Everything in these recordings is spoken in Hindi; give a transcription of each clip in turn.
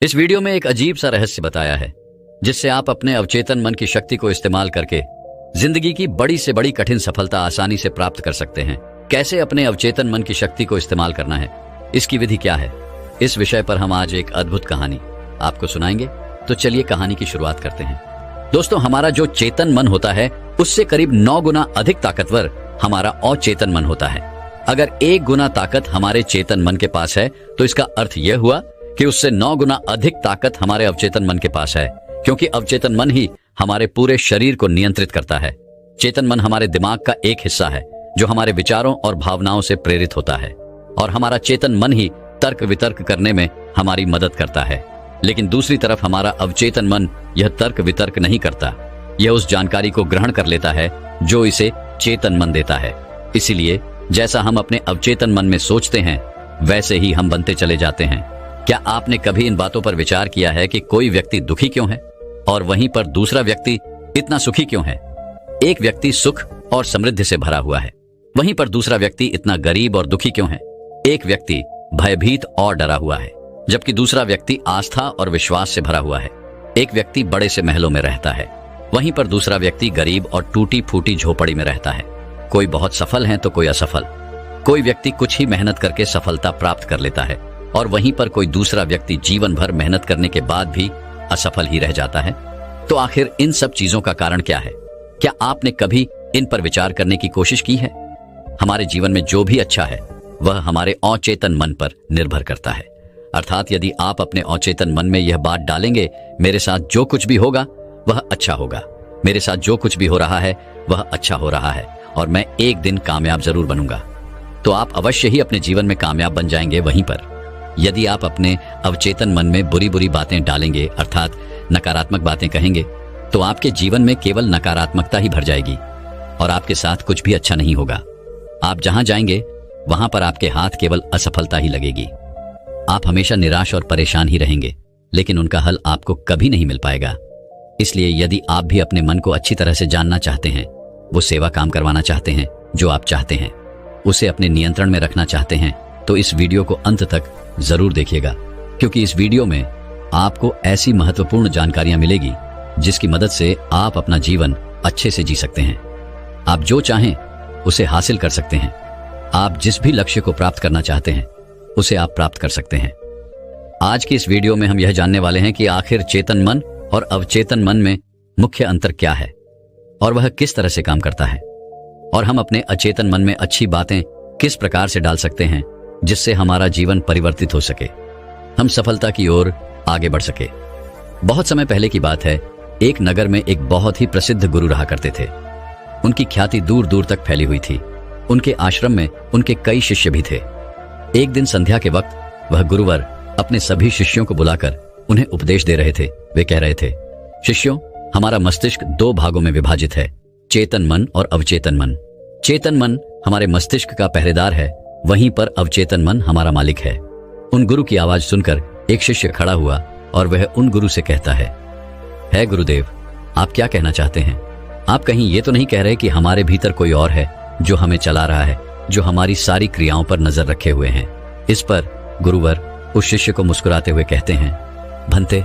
इस वीडियो में एक अजीब सा रहस्य बताया है जिससे आप अपने अवचेतन मन की शक्ति को इस्तेमाल करके जिंदगी की बड़ी से बड़ी कठिन सफलता आसानी से प्राप्त कर सकते हैं। कैसे अपने अवचेतन मन की शक्ति को इस्तेमाल करना है, इसकी विधि क्या है, इस विषय पर हम आज एक अद्भुत कहानी आपको सुनाएंगे। तो चलिए कहानी की शुरुआत करते हैं। दोस्तों, हमारा जो चेतन मन होता है उससे करीब 9 गुना अधिक ताकतवर हमारा अचेतन मन होता है। अगर 1 गुना ताकत हमारे चेतन मन के पास है तो इसका अर्थ यह हुआ कि उससे 9 गुना अधिक ताकत हमारे अवचेतन मन के पास है, क्योंकि अवचेतन मन ही हमारे पूरे शरीर को नियंत्रित करता है। चेतन मन हमारे दिमाग का एक हिस्सा है जो हमारे विचारों और भावनाओं से प्रेरित होता है, और हमारा चेतन मन ही तर्क वितर्क करने में हमारी मदद करता है। लेकिन दूसरी तरफ हमारा अवचेतन मन यह तर्क वितर्क नहीं करता, यह उस जानकारी को ग्रहण कर लेता है जो इसे चेतन मन देता है। इसीलिए जैसा हम अपने अवचेतन मन में सोचते हैं वैसे ही हम बनते चले जाते हैं। क्या आपने कभी इन बातों पर विचार किया है कि कोई व्यक्ति दुखी क्यों है और वहीं पर दूसरा व्यक्ति इतना सुखी क्यों है? एक व्यक्ति सुख और समृद्धि से भरा हुआ है, वहीं पर दूसरा व्यक्ति इतना गरीब और दुखी क्यों है? एक व्यक्ति भयभीत और डरा हुआ है, जबकि दूसरा व्यक्ति आस्था और विश्वास से भरा हुआ है। एक व्यक्ति बड़े से महलों में रहता है, वहीं पर दूसरा व्यक्ति गरीब और टूटी फूटी झोपड़ी में रहता है। कोई बहुत सफल है तो कोई असफल। कोई व्यक्ति कुछ ही मेहनत करके सफलता प्राप्त कर लेता है और वहीं पर कोई दूसरा व्यक्ति जीवन भर मेहनत करने के बाद भी असफल ही रह जाता है। तो आखिर इन सब चीजों का कारण क्या है? क्या आपने कभी इन पर विचार करने की कोशिश की है? हमारे जीवन में जो भी अच्छा है वह हमारे अचेतन मन पर निर्भर करता है। अर्थात यदि आप अपने अचेतन मन में यह बात डालेंगे, मेरे साथ जो कुछ भी होगा वह अच्छा होगा, मेरे साथ जो कुछ भी हो रहा है वह अच्छा हो रहा है और मैं एक दिन कामयाब जरूर बनूंगा, तो आप अवश्य ही अपने जीवन में कामयाब बन जाएंगे। वहीं पर यदि आप अपने अवचेतन मन में बुरी बुरी बातें डालेंगे, अर्थात नकारात्मक बातें कहेंगे, तो आपके जीवन में केवल नकारात्मकता ही भर जाएगी और आपके साथ कुछ भी अच्छा नहीं होगा। आप जहां जाएंगे वहां पर आपके हाथ केवल असफलता ही लगेगी। आप हमेशा निराश और परेशान ही रहेंगे, लेकिन उनका हल आपको कभी नहीं मिल पाएगा। इसलिए यदि आप भी अपने मन को अच्छी तरह से जानना चाहते हैं, वो सेवा काम करवाना चाहते हैं जो आप चाहते हैं, उसे अपने नियंत्रण में रखना चाहते हैं, तो इस वीडियो को अंत तक जरूर देखिएगा, क्योंकि इस वीडियो में आपको ऐसी महत्वपूर्ण जानकारियां मिलेगी जिसकी मदद से आप अपना जीवन अच्छे से जी सकते हैं। आप जो चाहें उसे हासिल कर सकते हैं। आप जिस भी लक्ष्य को प्राप्त करना चाहते हैं उसे आप प्राप्त कर सकते हैं। आज की इस वीडियो में हम यह जानने वाले हैं कि आखिर चेतन मन और अवचेतन मन में मुख्य अंतर क्या है और वह किस तरह से काम करता है, और हम अपने अचेतन मन में अच्छी बातें किस प्रकार से डाल सकते हैं जिससे हमारा जीवन परिवर्तित हो सके, हम सफलता की ओर आगे बढ़ सके। बहुत समय पहले की बात है, एक नगर में एक बहुत ही प्रसिद्ध गुरु रहा करते थे। उनकी ख्याति दूर दूर तक फैली हुई थी। उनके आश्रम में उनके कई शिष्य भी थे। एक दिन संध्या के वक्त वह गुरुवर अपने सभी शिष्यों को बुलाकर उन्हें उपदेश दे रहे थे। वे कह रहे थे, शिष्यों, हमारा मस्तिष्क 2 भागों में विभाजित है, चेतन मन और अवचेतन मन। चेतन मन हमारे मस्तिष्क का पहरेदार है, वहीं पर अवचेतन मन हमारा मालिक है। उन गुरु की आवाज सुनकर एक शिष्य खड़ा हुआ और वह उन गुरु से कहता है गुरुदेव, आप क्या कहना चाहते हैं? आप कहीं ये तो नहीं कह रहे कि हमारे भीतर कोई और है जो हमें चला रहा है, जो हमारी सारी क्रियाओं पर नजर रखे हुए हैं? इस पर गुरुवर उस शिष्य को मुस्कुराते हुए कहते हैं, भंते,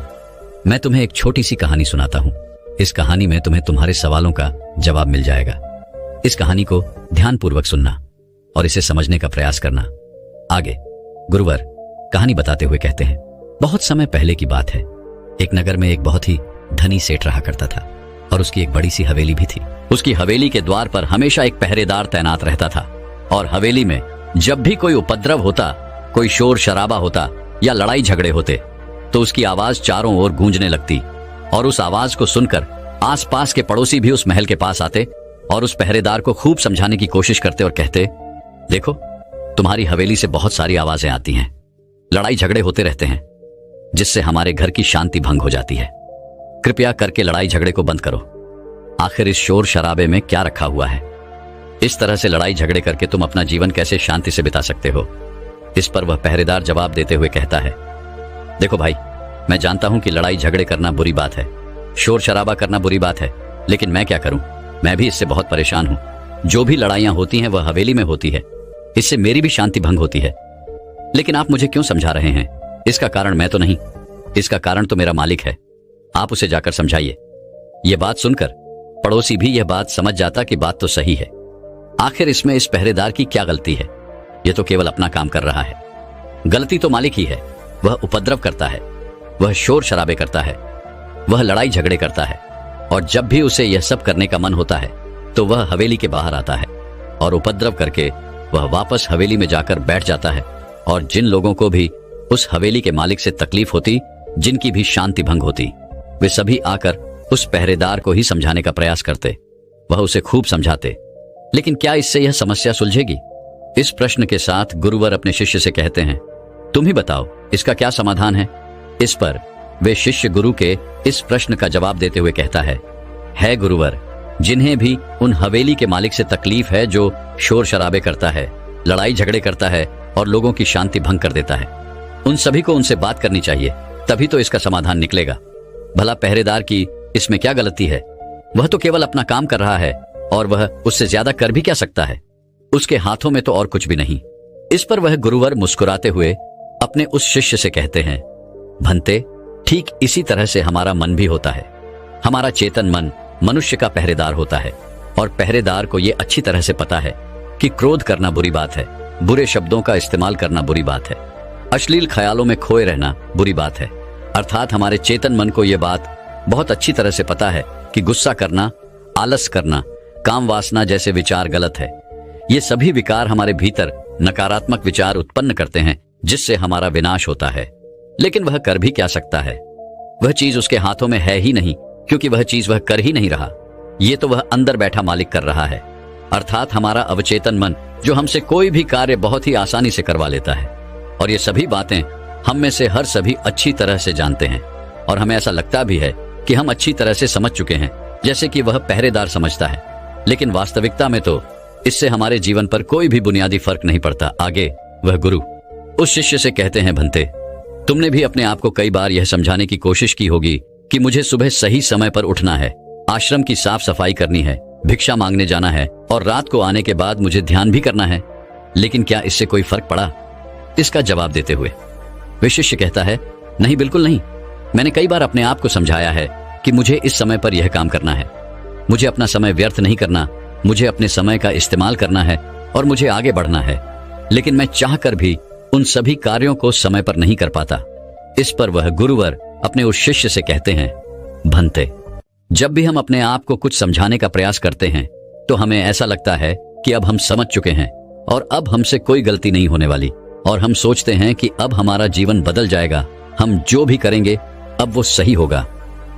मैं तुम्हें एक छोटी सी कहानी सुनाता हूं। इस कहानी में तुम्हें तुम्हारे सवालों का जवाब मिल जाएगा। इस कहानी को ध्यानपूर्वक सुनना और इसे समझने का प्रयास करना। आगे गुरुवर कहानी बताते हुए कहते हैं, बहुत समय पहले की बात है। एक नगर में एक बहुत ही धनी सेठ रहा करता था और उसकी एक बड़ी सी हवेली भी थी। उसकी हवेली के द्वार पर हमेशा एक पहरेदार तैनात रहता था और हवेली में जब भी कोई उपद्रव होता, कोई शोर शराबा होता या लड़ाई झगड़े होते, तो उसकी आवाज चारों ओर गूंजने लगती और उस आवाज को सुनकर आसपास के पड़ोसी भी उस महल के पास आते और उस पहरेदार को खूब समझाने की कोशिश करते और कहते, देखो, तुम्हारी हवेली से बहुत सारी आवाजें आती हैं, लड़ाई झगड़े होते रहते हैं, जिससे हमारे घर की शांति भंग हो जाती है। कृपया करके लड़ाई झगड़े को बंद करो। आखिर इस शोर शराबे में क्या रखा हुआ है? इस तरह से लड़ाई झगड़े करके तुम अपना जीवन कैसे शांति से बिता सकते हो? इस पर वह पहरेदार जवाब देते हुए कहता है, देखो भाई, मैं जानता हूं कि लड़ाई झगड़े करना बुरी बात है, शोर शराबा करना बुरी बात है, लेकिन मैं क्या करूं? मैं भी इससे बहुत परेशान हूं। जो भी लड़ाइयां होती हैं वह हवेली में होती है, इससे मेरी भी शांति भंग होती है। लेकिन आप मुझे क्यों समझा रहे हैं? इसका कारण मैं तो नहीं, इसका कारण तो मेरा मालिक है, आप उसे जाकर समझाइए। यह बात सुनकर पड़ोसी भी यह बात समझ जाता कि बात तो सही है। आखिर इसमें इस पहरेदार की क्या गलती है? यह तो केवल अपना काम कर रहा है। गलती तो मालिक ही है। वह उपद्रव करता है, वह शोर शराबे करता है, वह लड़ाई झगड़े करता है, और जब भी उसे यह सब करने का मन होता है तो वह हवेली के बाहर आता है और उपद्रव करके वह वापस हवेली में जाकर बैठ जाता है। और जिन लोगों को भी उस हवेली के मालिक से तकलीफ होती, जिनकी भी शांति भंग होती, वे सभी आकर उस पहरेदार को ही समझाने का प्रयास करते। वह उसे खूब समझाते, लेकिन क्या इससे यह समस्या सुलझेगी? इस प्रश्न के साथ गुरुवर अपने शिष्य से कहते हैं, तुम ही बताओ इसका क्या समाधान है? इस पर वे शिष्य गुरु के इस प्रश्न का जवाब देते हुए कहता है गुरुवर, जिन्हें भी उन हवेली के मालिक से तकलीफ है जो शोर शराबे करता है, लड़ाई झगड़े करता है और लोगों की शांति भंग कर देता है, उन सभी को उनसे बात करनी चाहिए, तभी तो इसका समाधान निकलेगा। भला पहरेदार की इसमें क्या गलती है? वह तो केवल अपना काम कर रहा है और वह उससे ज्यादा कर भी क्या सकता है? उसके हाथों में तो और कुछ भी नहीं। इस पर वह गुरुवर मुस्कुराते हुए अपने उस शिष्य से कहते हैं, भंते, ठीक इसी तरह से हमारा मन भी होता है। हमारा चेतन मन मनुष्य का पहरेदार होता है और पहरेदार को यह अच्छी तरह से पता है कि क्रोध करना बुरी बात है, बुरे शब्दों का इस्तेमाल करना बुरी बात है, अश्लील ख्यालों में खोए रहना बुरी बात है। अर्थात हमारे चेतन मन को यह बात बहुत अच्छी तरह से पता है कि गुस्सा करना, आलस करना, काम वासना जैसे विचार गलत है। ये सभी विकार हमारे भीतर नकारात्मक विचार उत्पन्न करते हैं, जिससे हमारा विनाश होता है। लेकिन वह कर भी क्या सकता है? वह चीज उसके हाथों में है ही नहीं, क्योंकि वह चीज वह कर ही नहीं रहा। ये तो वह अंदर बैठा मालिक कर रहा है, अर्थात हमारा अवचेतन मन, जो हमसे कोई भी कार्य बहुत ही आसानी से करवा लेता है। और ये सभी बातें हम में से हर सभी अच्छी तरह से जानते हैं, और हमें ऐसा लगता भी है कि हम अच्छी तरह से समझ चुके हैं, जैसे कि वह पहरेदार समझता है। लेकिन वास्तविकता में तो इससे हमारे जीवन पर कोई भी बुनियादी फर्क नहीं पड़ता। आगे वह गुरु उस शिष्य से कहते हैं, भंते, तुमने भी अपने आप को कई बार यह समझाने की कोशिश की होगी कि मुझे सुबह सही समय पर उठना है, आश्रम की साफ सफाई करनी है, भिक्षा मांगने जाना है और रात को आने के बाद मुझे ध्यान भी करना है। लेकिन क्या इससे कोई फर्क पड़ा? इसका जवाब देते हुए वे शिष्य कहता है, नहीं, बिल्कुल नहीं। मैंने कई बार अपने आप को समझाया है कि मुझे इस समय पर यह काम करना है, मुझे अपना समय व्यर्थ नहीं करना, मुझे अपने समय का इस्तेमाल करना है और मुझे आगे बढ़ना है। लेकिन मैं चाहकर भी उन सभी कार्यों को समय पर नहीं कर पाता। इस पर वह गुरुवर अपने उस शिष्य से कहते हैं, भंते, जब भी हम अपने आप को कुछ समझाने का प्रयास करते हैं तो हमें ऐसा लगता है कि अब हम समझ चुके हैं और अब हमसे कोई गलती नहीं होने वाली, और हम सोचते हैं कि अब हमारा जीवन बदल जाएगा, हम जो भी करेंगे अब वो सही होगा,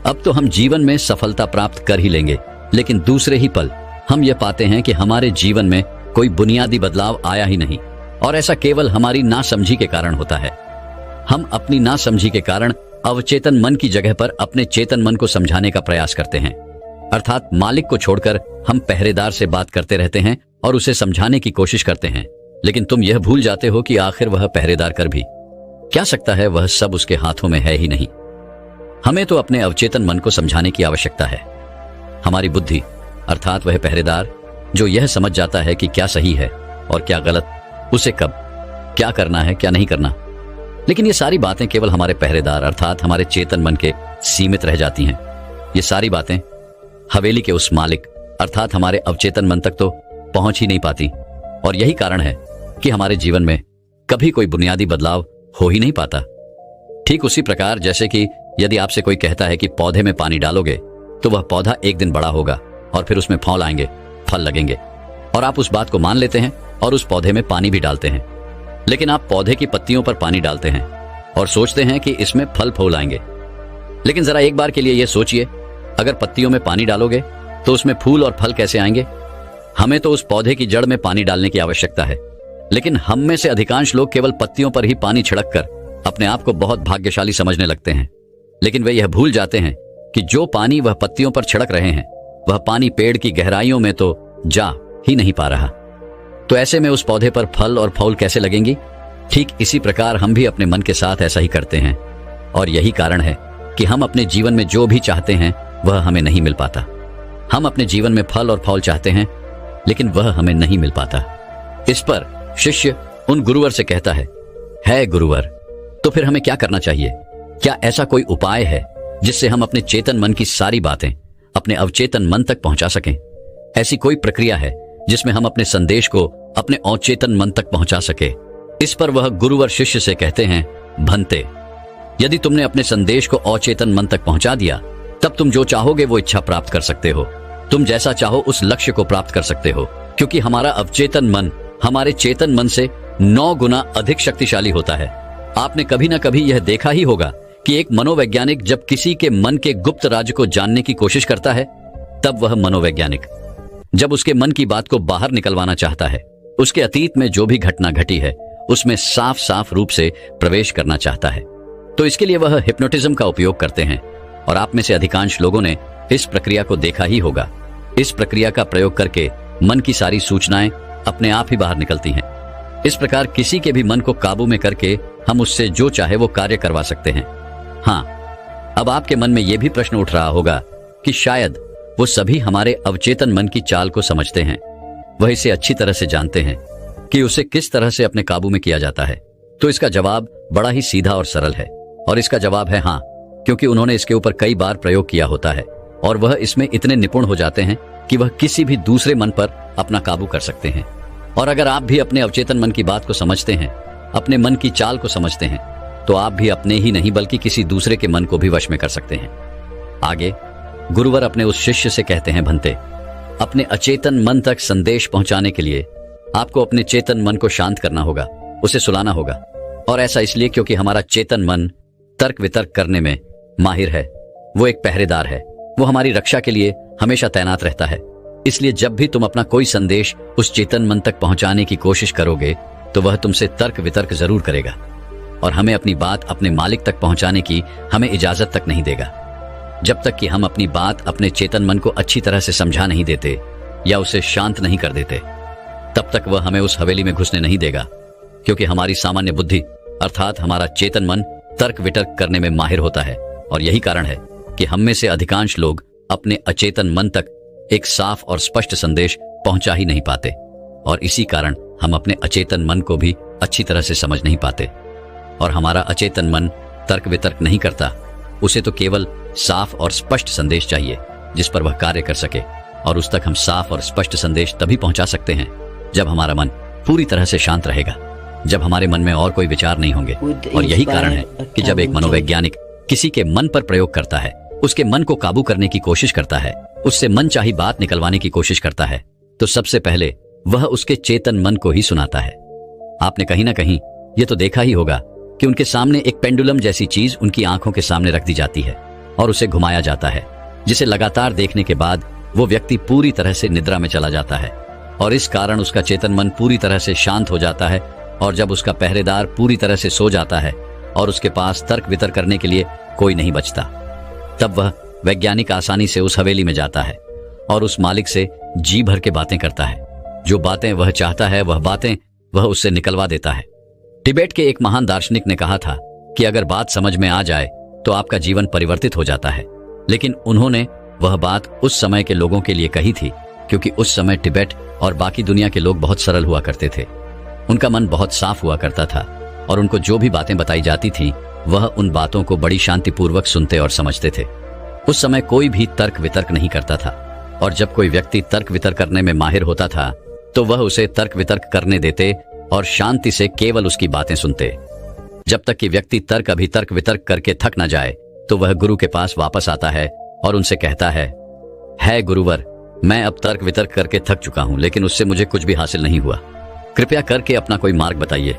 अब तो हम जीवन में सफलता प्राप्त कर ही लेंगे। लेकिन दूसरे ही पल हम ये पाते हैं कि हमारे जीवन में कोई बुनियादी बदलाव आया ही नहीं, और ऐसा केवल हमारी नासमझी के कारण होता है। हम अपनी नासमझी के कारण अवचेतन मन की जगह पर अपने चेतन मन को समझाने का प्रयास करते हैं, अर्थात मालिक को छोड़कर हम पहरेदार से बात करते रहते हैं और उसे समझाने की कोशिश करते हैं। लेकिन तुम यह भूल जाते हो कि आखिर वह पहरेदार कर भी क्या सकता है? वह सब उसके हाथों में है ही नहीं। हमें तो अपने अवचेतन मन को समझाने की आवश्यकता है। हमारी बुद्धि, अर्थात वह पहरेदार जो यह समझ जाता है कि क्या सही है और क्या गलत, उसे कब क्या करना है, क्या नहीं करना। लेकिन ये सारी बातें केवल हमारे पहरेदार अर्थात हमारे चेतन मन के सीमित रह जाती हैं। ये सारी बातें हवेली के उस मालिक अर्थात हमारे अवचेतन मन तक तो पहुंच ही नहीं पाती, और यही कारण है कि हमारे जीवन में कभी कोई बुनियादी बदलाव हो ही नहीं पाता। ठीक उसी प्रकार जैसे कि यदि आपसे कोई कहता है कि पौधे में पानी डालोगे तो वह पौधा एक दिन बड़ा होगा और फिर उसमें फल आएंगे, फल लगेंगे, और आप उस बात को मान लेते हैं और उस पौधे में पानी भी डालते हैं। लेकिन आप पौधे की पत्तियों पर पानी डालते हैं और सोचते हैं कि इसमें फल फूल आएंगे। लेकिन जरा एक बार के लिए यह सोचिए, अगर पत्तियों में पानी डालोगे तो उसमें फूल और फल कैसे आएंगे? हमें तो उस पौधे की जड़ में पानी डालने की आवश्यकता है। लेकिन हम में से अधिकांश लोग केवल पत्तियों पर ही पानी छिड़ककर अपने आप को बहुत भाग्यशाली समझने लगते हैं। लेकिन वे यह भूल जाते हैं कि जो पानी वह पत्तियों पर छिड़क रहे हैं वह पानी पेड़ की गहराइयों में तो जा ही नहीं पा रहा। तो ऐसे में उस पौधे पर फल और फूल कैसे लगेंगी? ठीक इसी प्रकार हम भी अपने मन के साथ ऐसा ही करते हैं, और यही कारण है कि हम अपने जीवन में जो भी चाहते हैं वह हमें नहीं मिल पाता। हम अपने जीवन में फल और फूल चाहते हैं लेकिन वह हमें नहीं मिल पाता। इस पर शिष्य उन गुरुवर से कहता है गुरुवर, तो फिर हमें क्या करना चाहिए? क्या ऐसा कोई उपाय है जिससे हम अपने चेतन मन की सारी बातें अपने अवचेतन मन तक पहुंचा सकें? ऐसी कोई प्रक्रिया है जिसमें हम अपने संदेश को अपने अवचेतन मन तक पहुंचा सके? इस पर वह गुरुवर शिष्य से कहते हैं, भंते, यदि तुमने अपने संदेश को अवचेतन मन तक पहुंचा दिया, तब तुम जो चाहोगे वो इच्छा प्राप्त कर सकते हो। तुम जैसा चाहो उस लक्ष्य को प्राप्त कर सकते हो, क्योंकि हमारा अवचेतन मन हमारे चेतन मन से 9 गुना अधिक शक्तिशाली होता है। आपने कभी ना कभी यह देखा ही होगा कि एक मनोवैज्ञानिक जब किसी के मन के गुप्त राज को जानने की कोशिश करता है, तब वह मनोवैज्ञानिक जब उसके मन की बात को बाहर निकलवाना चाहता है, उसके अतीत में जो भी घटना घटी है उसमें साफ साफ रूप से प्रवेश करना चाहता है, तो इसके लिए वह हिप्नोटिज्म का उपयोग करते हैं। और आप में से अधिकांश लोगों ने इस प्रक्रिया को देखा ही होगा। इस प्रक्रिया का प्रयोग करके मन की सारी सूचनाएं अपने आप ही बाहर निकलती हैं। इस प्रकार किसी के भी मन को काबू में करके हम उससे जो चाहे वो कार्य करवा सकते हैं। हाँ, अब आपके मन में यह भी प्रश्न उठ रहा होगा कि शायद वो सभी हमारे अवचेतन मन की चाल को समझते हैं, वह इसे अच्छी तरह से जानते हैं कि उसे किस तरह से अपने काबू में किया जाता है। तो इसका जवाब बड़ा ही सीधा और सरल है, और इसका जवाब है हाँ, क्योंकि उन्होंने इसके ऊपर कई बार प्रयोग किया होता है और वह इसमें इतने निपुण हो जाते हैं कि वह किसी भी दूसरे मन पर अपना काबू कर सकते हैं। और अगर आप भी अपने अवचेतन मन की बात को समझते हैं, अपने मन की चाल को समझते हैं, तो आप भी अपने ही नहीं बल्कि किसी दूसरे के मन को भी वश में कर सकते हैं। आगे गुरुवर अपने उस शिष्य से कहते हैं, भंते, अपने अचेतन मन तक संदेश पहुंचाने के लिए आपको अपने चेतन मन को शांत करना होगा, उसे सुलाना होगा। और ऐसा इसलिए क्योंकि हमारा चेतन मन तर्क वितर्क करने में माहिर है। वो एक पहरेदार है, वो हमारी रक्षा के लिए हमेशा तैनात रहता है। इसलिए जब भी तुम अपना कोई संदेश उस चेतन मन तक पहुंचाने की कोशिश करोगे, तो वह तुमसे तर्क वितर्क जरूर करेगा और हमें अपनी बात अपने मालिक तक पहुंचाने की हमें इजाजत तक नहीं देगा। जब तक कि हम अपनी बात अपने चेतन मन को अच्छी तरह से समझा नहीं देते या उसे शांत नहीं कर देते, तब तक वह हमें उस हवेली में घुसने नहीं देगा, क्योंकि हमारी सामान्य बुद्धि अर्थात हमारा चेतन मन तर्क वितर्क करने में माहिर होता है। और यही कारण है कि हम में से अधिकांश लोग अपने अचेतन मन तक एक साफ और स्पष्ट संदेश पहुंचा ही नहीं पाते, और इसी कारण हम अपने अचेतन मन को भी अच्छी तरह से समझ नहीं पाते। और हमारा अचेतन मन तर्क वितर्क नहीं करता, उसे तो केवल साफ और स्पष्ट संदेश चाहिए जिस पर वह कार्य कर सके। और उस तक हम साफ और स्पष्ट संदेश तभी पहुंचा सकते हैं जब हमारा मन पूरी तरह से शांत रहेगा, जब हमारे मन में और कोई विचार नहीं होंगे। और यही कारण है कि जब एक मनोवैज्ञानिक किसी के मन पर प्रयोग करता है, उसके मन को काबू करने की कोशिश करता है, उससे मनचाही बात निकलवाने की कोशिश करता है, तो सबसे पहले वह उसके चेतन मन को ही सुनाता है। आपने कहीं ना कहीं यह तो देखा ही होगा कि उनके सामने एक पेंडुलम जैसी चीज उनकी आंखों के सामने रख दी जाती है और उसे घुमाया जाता है, जिसे लगातार देखने के बाद वो व्यक्ति पूरी तरह से निद्रा में चला जाता है। और इस कारण उसका चेतन मन पूरी तरह से शांत हो जाता है। और जब उसका पहरेदार पूरी तरह से सो जाता है और उसके पास तर्क वितर्क करने के लिए कोई नहीं बचता, तब वह वैज्ञानिक आसानी से उस हवेली में जाता है और उस मालिक से जी भर के बातें करता है। जो बातें वह चाहता है वह बातें वह उससे निकलवा देता है। तिब्बत के एक महान दार्शनिक ने कहा था कि अगर बात समझ में आ जाए तो आपका जीवन परिवर्तित हो जाता है। लेकिन उन्होंने वह बात उस समय के लोगों के लिए कही थी, क्योंकि उस समय तिब्बत और बाकी दुनिया के लोग बहुत सरल हुआ करते थे। उनका मन बहुत साफ हुआ करता था और उनको जो भी बातें बताई जाती थी वह उन बातों को बड़ी शांतिपूर्वक सुनते और समझते थे। उस समय कोई भी तर्क वितर्क नहीं करता था, और जब कोई व्यक्ति तर्क वितर्क करने में माहिर होता था तो वह उसे तर्क वितर्क करने देते और शांति से केवल उसकी बातें सुनते। जब तक कि व्यक्ति तर्क अभितर्क वितर्क करके थक न जाए तो वह गुरु के पास वापस आता है और उनसे कहता है गुरुवर, मैं अब तर्क वितर्क करके थक चुका हूं, लेकिन उससे मुझे कुछ भी हासिल नहीं हुआ। कृपया करके अपना कोई मार्ग बताइए।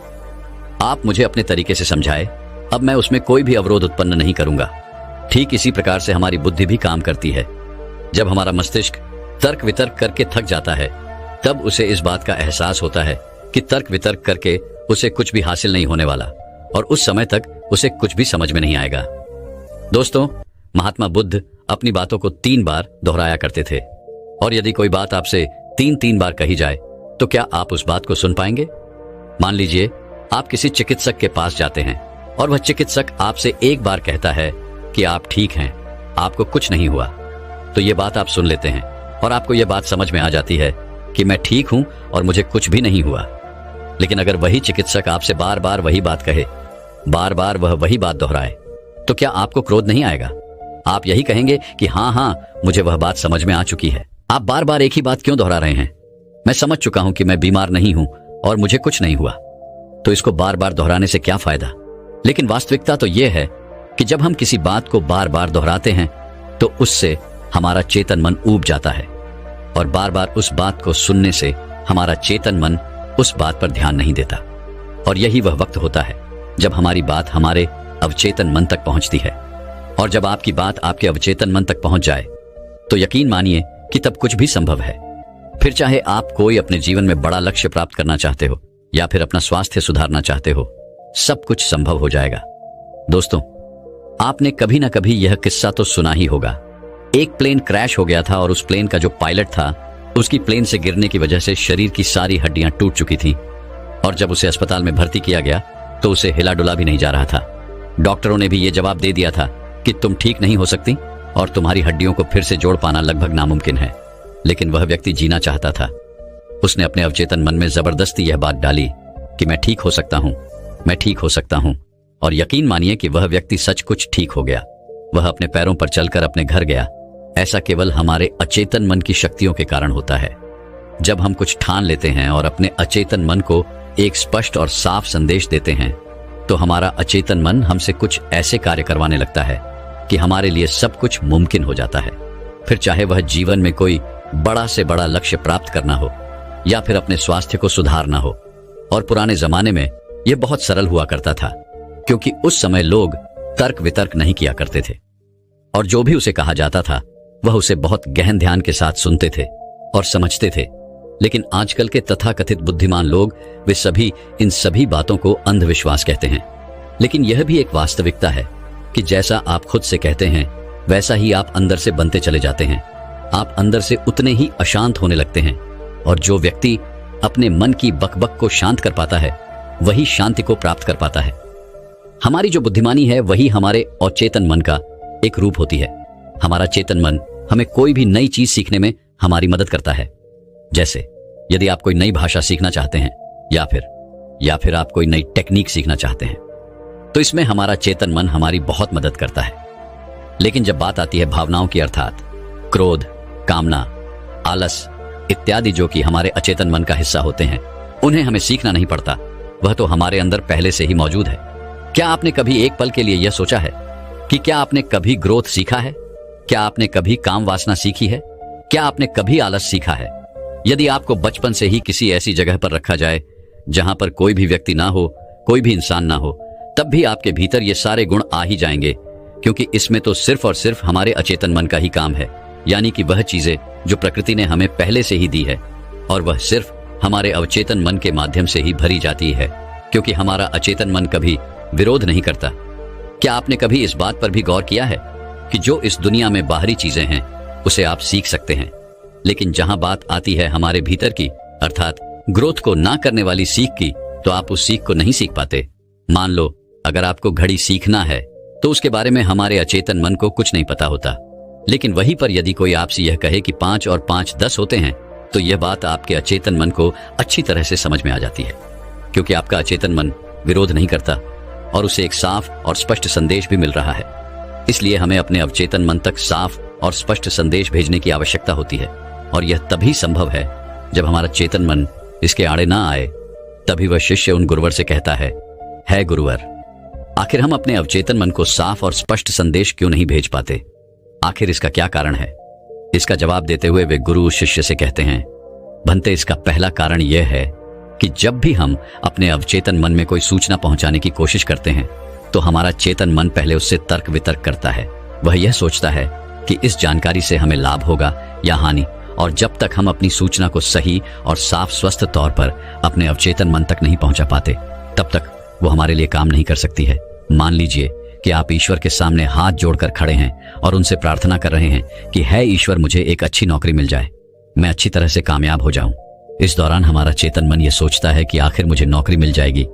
आप मुझे अपने तरीके से समझाए, अब मैं उसमें कोई भी अवरोध उत्पन्न नहीं करूंगा। ठीक इसी प्रकार से हमारी बुद्धि भी काम करती है। जब हमारा मस्तिष्क तर्क वितर्क करके थक जाता है तब उसे इस बात का एहसास होता है कि तर्क वितर्क करके उसे कुछ भी हासिल नहीं होने वाला, और उस समय तक उसे कुछ भी समझ में नहीं आएगा। दोस्तों, महात्मा बुद्ध अपनी बातों को 3 बार दोहराया करते थे, और यदि कोई बात आपसे 3 बार कही जाए तो क्या आप उस बात को सुन पाएंगे? मान लीजिए आप किसी चिकित्सक के पास जाते हैं और वह चिकित्सक आपसे 1 बार कहता है कि आप ठीक हैं, आपको कुछ नहीं हुआ, तो ये बात आप सुन लेते हैं और आपको यह बात समझ में आ जाती है कि मैं ठीक हूं और मुझे कुछ भी नहीं हुआ। लेकिन अगर वही चिकित्सक आपसे बार बार वही बात कहे, बार बार वह वही बात दोहराए, तो क्या आपको क्रोध नहीं आएगा? आप यही कहेंगे कि हाँ हाँ, मुझे वह बात समझ में आ चुकी है। आप बार बार एक ही बात क्यों दोहरा रहे हैं? मैं समझ चुका हूं कि मैं बीमार नहीं हूं और मुझे कुछ नहीं हुआ, तो इसको बार बार दोहराने से क्या फायदा? लेकिन वास्तविकता तो यह है कि जब हम किसी बात को बार बार दोहराते हैं तो उससे हमारा चेतन मन ऊब जाता है, और बार बार उस बात को सुनने से हमारा चेतन मन उस बात पर ध्यान नहीं देता। और यही वह वक्त होता है जब हमारी बात हमारे अवचेतन मन तक पहुंचती है। और जब आपकी बात आपके अवचेतन मन तक पहुंच जाए तो यकीन मानिए कि तब कुछ भी संभव है। फिर चाहे आप कोई अपने जीवन में बड़ा लक्ष्य प्राप्त करना चाहते हो या फिर अपना स्वास्थ्य सुधारना चाहते हो, सब कुछ संभव हो जाएगा। दोस्तों, आपने कभी ना कभी यह किस्सा तो सुना ही होगा। एक प्लेन क्रैश हो गया था और उस प्लेन का जो पायलट था, उसकी प्लेन से गिरने की वजह से शरीर की सारी हड्डियां टूट चुकी थी, और जब उसे अस्पताल में भर्ती किया गया तो उसे हिला डुला भी नहीं जा रहा था। डॉक्टरों ने भी यह जवाब दे दिया था कि तुम ठीक नहीं हो सकती और तुम्हारी हड्डियों को फिर से जोड़ पाना लगभग नामुमकिन है। लेकिन वह व्यक्ति जीना चाहता था। उसने अपने अवचेतन मन में जबरदस्ती यह बात डाली कि मैं ठीक हो सकता हूं, मैं ठीक हो सकता हूं। और यकीन मानिए कि वह व्यक्ति सच कुछ ठीक हो गया। वह अपने पैरों पर चलकर अपने घर गया। ऐसा केवल हमारे अचेतन मन की शक्तियों के कारण होता है। जब हम कुछ ठान लेते हैं और अपने अचेतन मन को एक स्पष्ट और साफ संदेश देते हैं तो हमारा अचेतन मन हमसे कुछ ऐसे कार्य करवाने लगता है कि हमारे लिए सब कुछ मुमकिन हो जाता है। फिर चाहे वह जीवन में कोई बड़ा से बड़ा लक्ष्य प्राप्त करना हो या फिर अपने स्वास्थ्य को सुधारना हो। और पुराने जमाने में यह बहुत सरल हुआ करता था, क्योंकि उस समय लोग तर्क वितर्क नहीं किया करते थे, और जो भी उसे कहा जाता था वह उसे बहुत गहन ध्यान के साथ सुनते थे और समझते थे। लेकिन आजकल के तथाकथित बुद्धिमान लोग वे सभी इन सभी बातों को अंधविश्वास कहते हैं। लेकिन यह भी एक वास्तविकता है कि जैसा आप खुद से कहते हैं वैसा ही आप अंदर से बनते चले जाते हैं। आप अंदर से उतने ही अशांत होने लगते हैं, और जो व्यक्ति अपने मन की बकबक को शांत कर पाता है वही शांति को प्राप्त कर पाता है। हमारी जो बुद्धिमानी है वही हमारे अचेतन मन का एक रूप होती है। हमारा चेतन मन हमें कोई भी नई चीज सीखने में हमारी मदद करता है। जैसे यदि आप कोई नई भाषा सीखना चाहते हैं या फिर आप कोई नई टेक्निक सीखना चाहते हैं, तो इसमें हमारा चेतन मन हमारी बहुत मदद करता है। लेकिन जब बात आती है भावनाओं की, अर्थात क्रोध, कामना, आलस इत्यादि, जो कि हमारे अचेतन मन का हिस्सा होते हैं, उन्हें हमें सीखना नहीं पड़ता। वह तो हमारे अंदर पहले से ही मौजूद है। क्या आपने कभी एक पल के लिए यह सोचा है कि क्या आपने कभी ग्रोथ सीखा है? क्या आपने कभी काम वासना सीखी है? क्या आपने कभी आलस सीखा है? यदि आपको बचपन से ही किसी ऐसी जगह पर रखा जाए जहां पर कोई भी व्यक्ति ना हो, कोई भी इंसान ना हो, तब भी आपके भीतर ये सारे गुण आ ही जाएंगे, क्योंकि इसमें तो सिर्फ और सिर्फ हमारे अचेतन मन का ही काम है। यानी कि वह चीजें जो प्रकृति ने हमें पहले से ही दी है, और वह सिर्फ हमारे अवचेतन मन के माध्यम से ही भरी जाती है, क्योंकि हमारा अचेतन मन कभी विरोध नहीं करता। क्या आपने कभी इस बात पर भी गौर किया है कि जो इस दुनिया में बाहरी चीजें हैं उसे आप सीख सकते हैं, लेकिन जहां बात आती है हमारे भीतर की, अर्थात ग्रोथ को ना करने वाली सीख की, तो आप उस सीख को नहीं सीख पाते। मान लो अगर आपको घड़ी सीखना है तो उसके बारे में हमारे अचेतन मन को कुछ नहीं पता होता। लेकिन वहीं पर यदि कोई आपसे यह कहे कि 5 और 5 10 होते हैं, तो यह बात आपके अचेतन मन को अच्छी तरह से समझ में आ जाती है, क्योंकि आपका अचेतन मन विरोध नहीं करता और उसे एक साफ और स्पष्ट संदेश भी मिल रहा है। इसलिए हमें अपने अवचेतन मन तक साफ और स्पष्ट संदेश भेजने की आवश्यकता होती है, और यह तभी संभव है जब हमारा चेतन मन इसके आड़े ना आए। तभी वह शिष्य उन गुरुवर से कहता है गुरुवर, आखिर हम अपने अवचेतन मन को साफ और स्पष्ट संदेश क्यों नहीं भेज पाते? आखिर इसका क्या कारण है? इसका जवाब देते हुए वे गुरु शिष्य से कहते हैं, भंते, इसका पहला कारण यह है कि जब भी हम अपने अवचेतन मन में कोई सूचना पहुंचाने की कोशिश करते हैं तो हमारा चेतन मन पहले उससे तर्क वितर्क करता है। वह यह सोचता है कि इस जानकारी से हमें लाभ होगा या हानि, और जब तक हम अपनी सूचना को सही और साफ स्वस्थ तौर पर अपने अवचेतन मन तक नहीं पहुंचा पाते, तब तक वो हमारे लिए काम नहीं कर सकती है। मान लीजिए कि आप ईश्वर के सामने हाथ जोड़कर खड़े हैं और उनसे प्रार्थना कर रहे हैं कि है ईश्वर, मुझे एक अच्छी नौकरी मिल जाए, मैं अच्छी तरह से कामयाब हो जाऊं। इस दौरान हमारा चेतन मन यह सोचता है कि आखिर मुझे नौकरी मिल जाएगी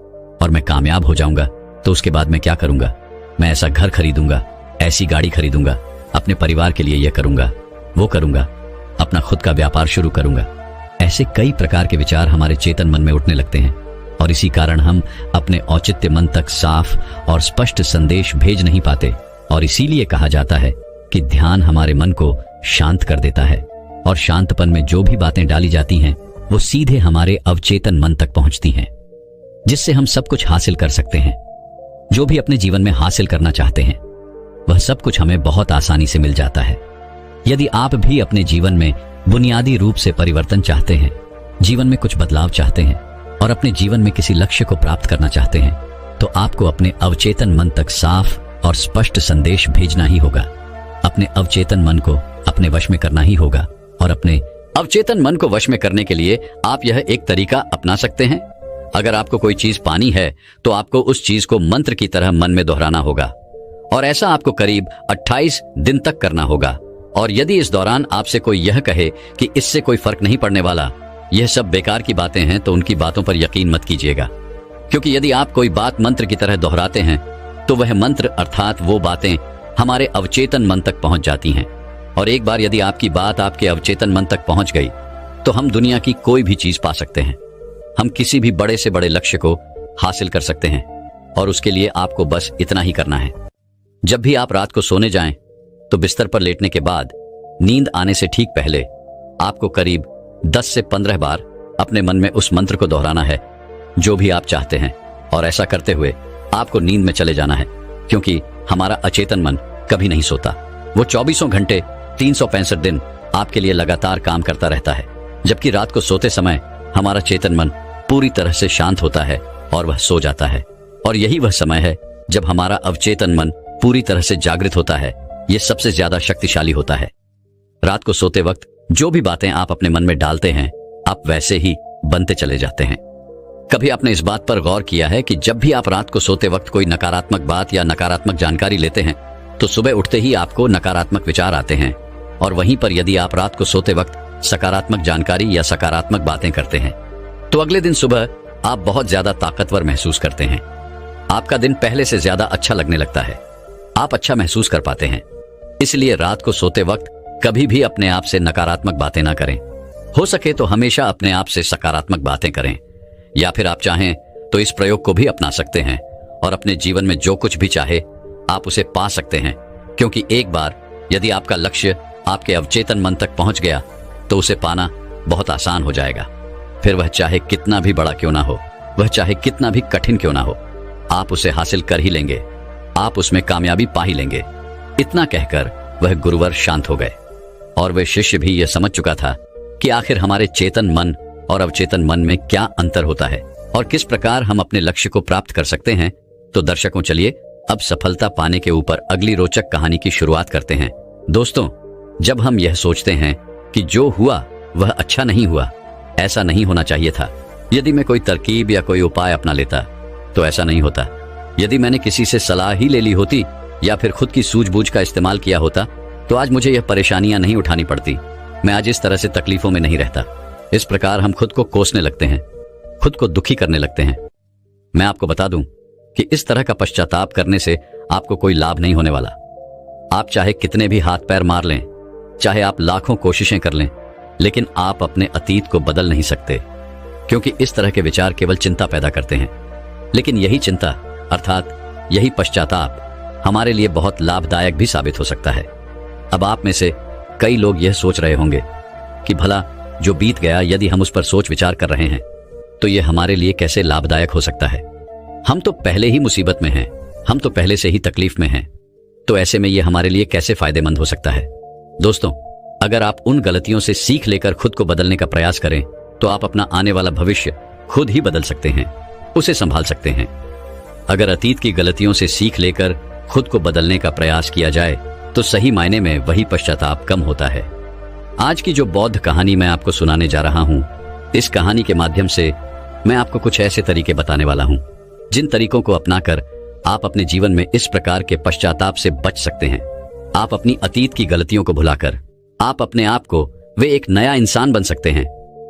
और मैं कामयाब हो जाऊंगा, तो उसके बाद मैं क्या करूंगा? मैं ऐसा घर खरीदूंगा, ऐसी गाड़ी खरीदूंगा, अपने परिवार के लिए यह करूंगा, वो करूंगा, अपना खुद का व्यापार शुरू करूंगा। ऐसे कई प्रकार के विचार हमारे चेतन मन में उठने लगते हैं, और इसी कारण हम अपने औचित्य मन तक साफ और स्पष्ट संदेश भेज नहीं पाते। और इसीलिए कहा जाता है कि ध्यान हमारे मन को शांत कर देता है, और शांतपन में जो भी बातें डाली जाती हैं वो सीधे हमारे अवचेतन मन तक पहुंचती हैं, जिससे हम सब कुछ हासिल कर सकते हैं। जो भी अपने जीवन में हासिल करना चाहते हैं वह सब कुछ हमें बहुत आसानी से मिल जाता है। यदि आप भी अपने जीवन में बुनियादी रूप से परिवर्तन चाहते हैं, जीवन में कुछ बदलाव चाहते हैं और अपने जीवन में किसी लक्ष्य को प्राप्त करना चाहते हैं, तो आपको अपने अवचेतन मन तक साफ और स्पष्ट संदेश भेजना ही होगा। अपने अवचेतन मन को अपने वश में करना ही होगा। और अपने अवचेतन मन को वश में करने के लिए आप यह एक तरीका अपना सकते हैं। अगर आपको कोई चीज पानी है तो आपको उस चीज को मंत्र की तरह मन में दोहराना होगा, और ऐसा आपको करीब 28 दिन तक करना होगा। और यदि इस दौरान आपसे कोई यह कहे कि इससे कोई फर्क नहीं पड़ने वाला, यह सब बेकार की बातें हैं, तो उनकी बातों पर यकीन मत कीजिएगा। क्योंकि यदि आप कोई बात मंत्र की तरह दोहराते हैं तो वह मंत्र अर्थात वो बातें हमारे अवचेतन मन तक पहुंच जाती हैं। और एक बार यदि आपकी बात आपके अवचेतन मन तक पहुंच गई तो हम दुनिया की कोई भी चीज पा सकते हैं। हम किसी भी बड़े से बड़े लक्ष्य को हासिल कर सकते हैं, और उसके लिए आपको बस इतना ही करना है। जब भी आप रात को सोने जाएं तो बिस्तर पर लेटने के बाद नींद आने से ठीक पहले आपको करीब 10 से 15 बार अपने मन में उस मंत्र को दोहराना है जो भी आप चाहते हैं। और ऐसा करते हुए आपको नींद में चले जाना है, क्योंकि हमारा अचेतन मन कभी नहीं सोता। वो 24 घंटे 365 दिन आपके लिए लगातार काम करता रहता है, जबकि रात को सोते समय हमारा चेतन मन पूरी तरह से शांत होता है और वह सो जाता है। और यही वह समय है जब हमारा अवचेतन मन पूरी तरह से जागृत होता है। यह सबसे ज्यादा शक्तिशाली होता है। रात को सोते वक्त जो भी बातें आप अपने मन में डालते हैं, आप वैसे ही बनते चले जाते हैं। कभी आपने इस बात पर गौर किया है कि जब भी आप रात को सोते वक्त कोई नकारात्मक बात या नकारात्मक जानकारी लेते हैं तो सुबह उठते ही आपको नकारात्मक विचार आते हैं, और वहीं पर यदि आप रात को सोते वक्त सकारात्मक जानकारी या सकारात्मक बातें करते हैं तो अगले दिन सुबह आप बहुत ज्यादा ताकतवर महसूस करते हैं। आपका दिन पहले से ज्यादा अच्छा लगने लगता है, आप अच्छा महसूस कर पाते हैं। इसलिए रात को सोते वक्त कभी भी अपने आप से नकारात्मक बातें ना करें। हो सके तो हमेशा अपने आप से सकारात्मक बातें करें, या फिर आप चाहें तो इस प्रयोग को भी अपना सकते हैं और अपने जीवन में जो कुछ भी चाहे आप उसे पा सकते हैं। क्योंकि एक बार यदि आपका लक्ष्य आपके अवचेतन मन तक पहुंच गया तो उसे पाना बहुत आसान हो जाएगा। फिर वह चाहे कितना भी बड़ा क्यों ना हो, वह चाहे कितना भी कठिन क्यों ना हो, आप उसे हासिल कर ही लेंगे, आप उसमें कामयाबी पा ही लेंगे। इतना कहकर वह गुरुवर शांत हो गए, और वह शिष्य भी यह समझ चुका था कि आखिर हमारे चेतन मन और अवचेतन मन में क्या अंतर होता है और किस प्रकार हम अपने लक्ष्य को प्राप्त कर सकते हैं। तो दर्शकों, चलिए अब सफलता पाने के ऊपर अगली रोचक कहानी की शुरुआत करते हैं। दोस्तों, जब हम यह सोचते हैं कि जो हुआ वह अच्छा नहीं हुआ, ऐसा नहीं होना चाहिए था, यदि मैं कोई तरकीब या कोई उपाय अपना लेता तो ऐसा नहीं होता, यदि मैंने किसी से सलाह ही ले ली होती या फिर खुद की सूझबूझ का इस्तेमाल किया होता तो आज मुझे यह परेशानियां नहीं उठानी पड़ती, मैं आज इस तरह से तकलीफों में नहीं रहता। इस प्रकार हम खुद को कोसने लगते हैं, खुद को दुखी करने लगते हैं। मैं आपको बता दूं कि इस तरह का पश्चाताप करने से आपको कोई लाभ नहीं होने वाला। आप चाहे कितने भी हाथ पैर मार लें, चाहे आप लाखों कोशिशें कर लें, लेकिन आप अपने अतीत को बदल नहीं सकते, क्योंकि इस तरह के विचार केवल चिंता पैदा करते हैं। लेकिन यही चिंता अर्थात यही पश्चाताप हमारे लिए बहुत लाभदायक भी साबित हो सकता है। अब आप में से कई लोग यह सोच रहे होंगे कि भला जो बीत गया, यदि हम उस पर सोच विचार कर रहे हैं तो यह हमारे लिए कैसे लाभदायक हो सकता है। हम तो पहले ही मुसीबत में हैं, हम तो पहले से ही तकलीफ में हैं, तो ऐसे में यह हमारे लिए कैसे फायदेमंद हो सकता है। दोस्तों, अगर आप उन गलतियों से सीख लेकर खुद को बदलने का प्रयास करें तो आप अपना आने वाला भविष्य खुद ही बदल सकते हैं, उसे संभाल सकते हैं। अगर अतीत की गलतियों से सीख लेकर खुद को बदलने का प्रयास किया जाए तो सही मायने में वही पश्चाताप कम होता है। आज की जो बौद्ध कहानी मैं आपको सुनाने जा रहा हूं, इस कहानी के माध्यम से मैं आपको कुछ ऐसे तरीके बताने वाला हूं जिन तरीकों को अपनाकर आप अपने जीवन में इस प्रकार के पश्चाताप से बच सकते हैं। आप अपनी अतीत की गलतियों को भुलाकर आप अपने आप को वे एक नया इंसान बन सकते हैं।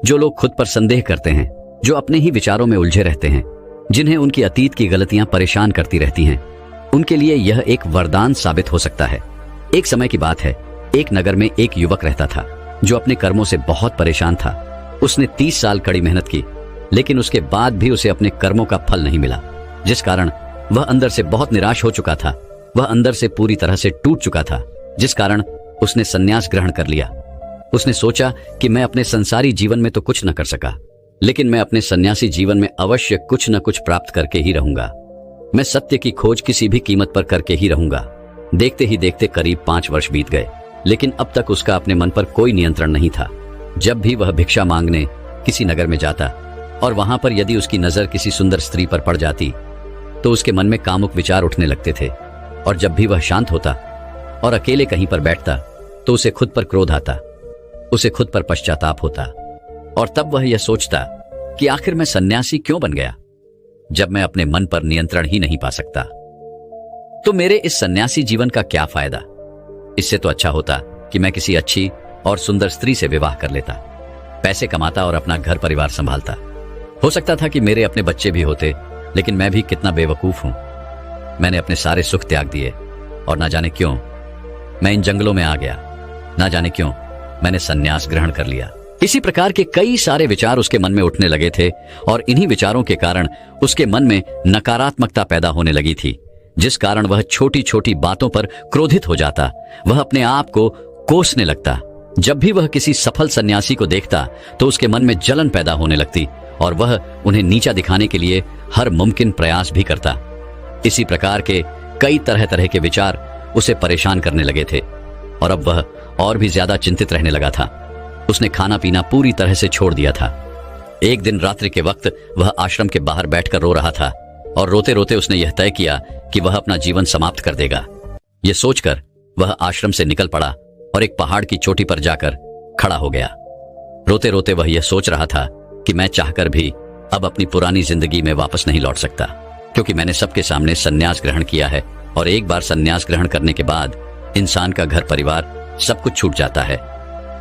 जो लोग खुद पर संदेह करते हैं, जो अपने ही विचारों में उलझे रहते हैं, जिन्हें उनकी अतीत की गलतियां परेशान करती रहती हैं, उनके लिए यह एक वरदान साबित हो सकता है। एक समय की बात है, एक नगर में एक युवक रहता था जो अपने कर्मों से बहुत परेशान था। उसने 30 साल कड़ी मेहनत की लेकिन उसके बाद भी उसे अपने कर्मों का फल नहीं मिला, जिस कारण वह अंदर से बहुत निराश हो चुका था। वह अंदर से पूरी तरह से टूट चुका था, जिस कारण उसने संन्यास ग्रहण कर लिया। उसने सोचा कि मैं अपने संसारी जीवन में तो कुछ न कर सका, लेकिन मैं अपने सन्यासी जीवन में अवश्य कुछ न कुछ प्राप्त करके ही रहूंगा। मैं सत्य की खोज किसी भी कीमत पर करके ही रहूंगा। देखते ही देखते करीब 5 वर्ष बीत गए, लेकिन अब तक उसका अपने मन पर कोई नियंत्रण नहीं था। जब भी वह भिक्षा मांगने किसी नगर में जाता और वहां पर यदि उसकी नजर किसी सुंदर स्त्री पर पड़ जाती तो उसके मन में कामुक विचार उठने लगते थे। और जब भी वह शांत होता और अकेले कहीं पर बैठता तो उसे खुद पर क्रोध आता, उसे खुद पर पश्चाताप होता, और तब वह यह सोचता कि आखिर मैं सन्यासी क्यों बन गया जब मैं अपने मन पर नियंत्रण ही नहीं पा सकता। तो मेरे इस सन्यासी जीवन का क्या फायदा? इससे तो अच्छा होता कि मैं किसी अच्छी और सुंदर स्त्री से विवाह कर लेता, पैसे कमाता और अपना घर परिवार संभालता। हो सकता था कि मेरे अपने बच्चे भी होते, लेकिन मैं भी कितना बेवकूफ हूं। मैंने अपने सारे सुख त्याग दिए और ना जाने क्यों मैं इन जंगलों में आ गया, ना जाने क्यों मैंने सन्यास ग्रहण कर लिया। इसी प्रकार के कई सारे विचार उसके मन में उठने लगे थे और इन्हीं विचारों के कारण उसके मन में नकारात्मकता पैदा होने लगी थी, जिस कारण वह छोटी छोटी बातों पर क्रोधित हो जाता। वह अपने आप को कोसने लगता। जब भी वह किसी सफल सन्यासी को देखता तो उसके मन में जलन पैदा होने लगती और वह उन्हें नीचा दिखाने के लिए हर मुमकिन प्रयास भी करता। इसी प्रकार के कई तरह तरह के विचार उसे परेशान करने लगे थे और अब वह और भी ज्यादा चिंतित रहने लगा था। उसने खाना पीना पूरी तरह से छोड़ दिया था। एक दिन रात्रि के वक्त वह आश्रम के बाहर बैठकर रो रहा था और रोते रोते उसने यह तय किया कि वह अपना जीवन समाप्त कर देगा। यह सोचकर वह आश्रम से निकल पड़ा और एक पहाड़ की चोटी पर जाकर खड़ा हो गया। रोते रोते वह यह सोच रहा था कि मैं चाहकर भी अब अपनी पुरानी जिंदगी में वापस नहीं लौट सकता, क्योंकि मैंने सबके सामने सन्यास ग्रहण किया है और एक बार सन्यास ग्रहण करने के बाद इंसान का घर परिवार सब कुछ छूट जाता है।